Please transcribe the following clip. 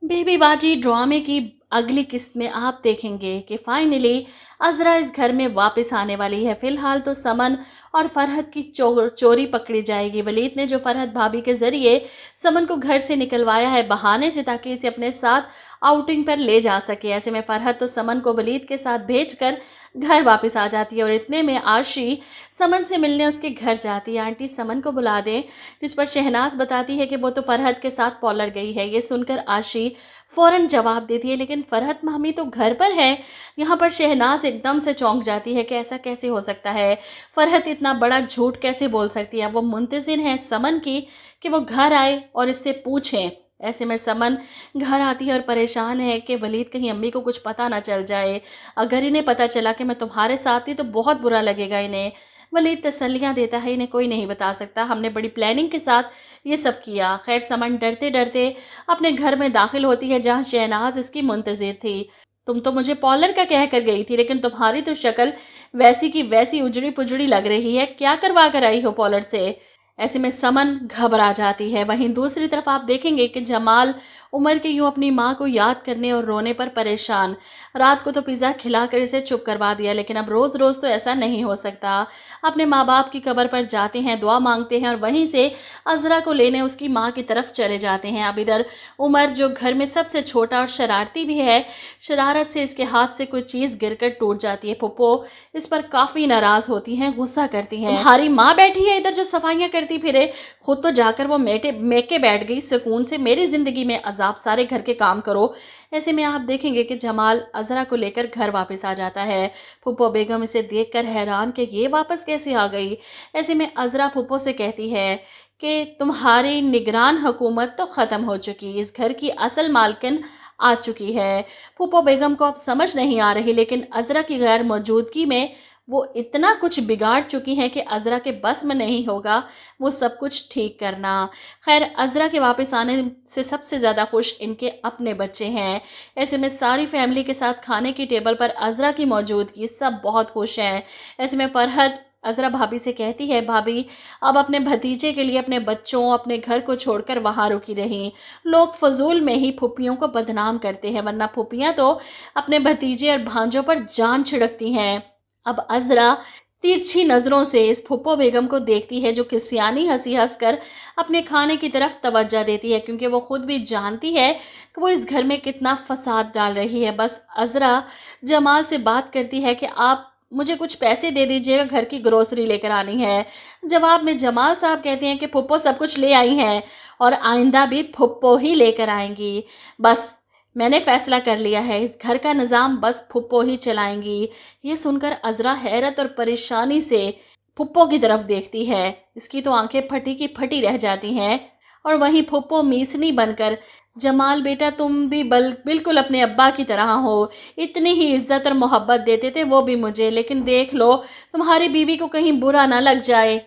Baby बाजी ड्रामे की अगली किस्त में आप देखेंगे कि फाइनली अज़रा इस घर में वापस आने वाली है। फिलहाल तो समन और फरहत की चोरी पकड़ी जाएगी। वलीद ने जो फरहत भाभी के ज़रिए समन को घर से निकलवाया है बहाने से, ताकि इसे अपने साथ आउटिंग पर ले जा सके। ऐसे में फरहत तो समन को वलीद के साथ भेजकर घर वापस आ जाती है और इतने में आरशी समन से मिलने उसके घर जाती है। आंटी समन को बुला दें, जिस पर शहनाज बताती है कि वो तो फरहत के साथ पॉलर गई है। ये सुनकर आरशी फ़ौरन जवाब देती है, लेकिन फरहत मामी तो घर पर है। यहाँ पर शहनाज एकदम से चौंक जाती है कि ऐसा कैसे हो सकता है, फरहत इतना बड़ा झूठ कैसे बोल सकती है। वो मुंतज़िर हैं समन की कि वो घर आए और इससे पूछें। ऐसे में समन घर आती है और परेशान है कि वलीद कहीं अम्मी को कुछ पता ना चल जाए। अगर इन्हें पता चला कि मैं तुम्हारे साथ थी तो बहुत बुरा लगेगा इन्हें। वलीद तसल्लियाँ देता है, इन्हें कोई नहीं बता सकता, हमने बड़ी प्लानिंग के साथ ये सब किया। खैर समन डरते डरते अपने घर में दाखिल होती है जहाँ शहनाज इसकी मुंतज़िर थी। तुम तो मुझे पॉलर का कह कर गई थी, लेकिन तुम्हारी तो शक्ल वैसी की वैसी उजड़ी पुजड़ी लग रही है, क्या करवा कर आई हो पॉलर से। ऐसे में समन घबरा जाती है। वहीं दूसरी तरफ आप देखेंगे कि जमाल उमर के यूं अपनी माँ को याद करने और रोने पर परेशान। रात को तो पिज़्ज़ा खिलाकर इसे चुप करवा दिया, लेकिन अब रोज़ रोज़ तो ऐसा नहीं हो सकता। अपने माँ बाप की कब्र पर जाते हैं, दुआ मांगते हैं और वहीं से अज़रा को लेने उसकी माँ की तरफ चले जाते हैं। अब इधर उमर, जो घर में सबसे छोटा और शरारती भी है, शरारत से इसके हाथ से कोई चीज़ गिरकर टूट जाती है। फुप्पो इस पर काफ़ी नाराज़ होती हैं, गुस्सा करती हैं। तुम्हारी माँ बैठी है इधर जो सफाइयाँ करती फिरे, खुद तो जाकर वो मेके बैठ गई सुकून से। मेरी ज़िंदगी में अजाब, सारे घर के काम करो। ऐसे में आप देखेंगे कि जमाल अज़रा को लेकर घर वापस आ जाता है। फुप्पो बेगम इसे देखकर हैरान कि ये वापस कैसे आ गई। ऐसे में अज़रा फुप्पो से कहती है कि तुम्हारी निगरान हुकूमत तो ख़त्म हो चुकी, इस घर की असल मालकिन आ चुकी है। फुप्पो बेगम को अब समझ नहीं आ रही, लेकिन अज़रा की गैर मौजूदगी में वो इतना कुछ बिगाड़ चुकी हैं कि अज़रा के बस में नहीं होगा वो सब कुछ ठीक करना। खैर अज़रा के वापस आने से सबसे ज़्यादा खुश इनके अपने बच्चे हैं। ऐसे में सारी फैमिली के साथ खाने की टेबल पर अज़रा की मौजूदगी, सब बहुत खुश हैं। ऐसे में फरहत अज़रा भाभी से कहती है, भाभी अब अपने भतीजे के लिए अपने बच्चों, अपने घर को छोड़कर वहाँ रुकी रहीं। लोग फजूल में ही फुप्पियों को बदनाम करते हैं, वरना फुप्पियाँ तो अपने भतीजे और भांजों पर जान छिड़कती हैं। अब अज़रा तिरछी नज़रों से इस फुप्पो बेगम को देखती है, जो किसियानी हंसी हंसकर अपने खाने की तरफ तवज्जो देती है, क्योंकि वो खुद भी जानती है कि वो इस घर में कितना फसाद डाल रही है। बस अज़रा जमाल से बात करती है कि आप मुझे कुछ पैसे दे दीजिएगा, घर की ग्रोसरी लेकर आनी है। जवाब में जमाल साहब कहते हैं कि फुप्पो सब कुछ ले आई हैं और आइंदा भी फुप्पो ही लेकर आएंगी। बस मैंने फैसला कर लिया है, इस घर का निज़ाम बस फुप्पो ही चलाएंगी। ये सुनकर अज़रा हैरत और परेशानी से फुप्पो की तरफ देखती है। इसकी तो आंखें फटी की फटी रह जाती हैं। और वहीं फुप्पो मीसनी बनकर, जमाल बेटा तुम भी बिल्कुल अपने अब्बा की तरह हो, इतनी ही इज्जत और मोहब्बत देते थे वो भी मुझे, लेकिन देख लो तुम्हारी बीवी को कहीं बुरा ना लग जाए।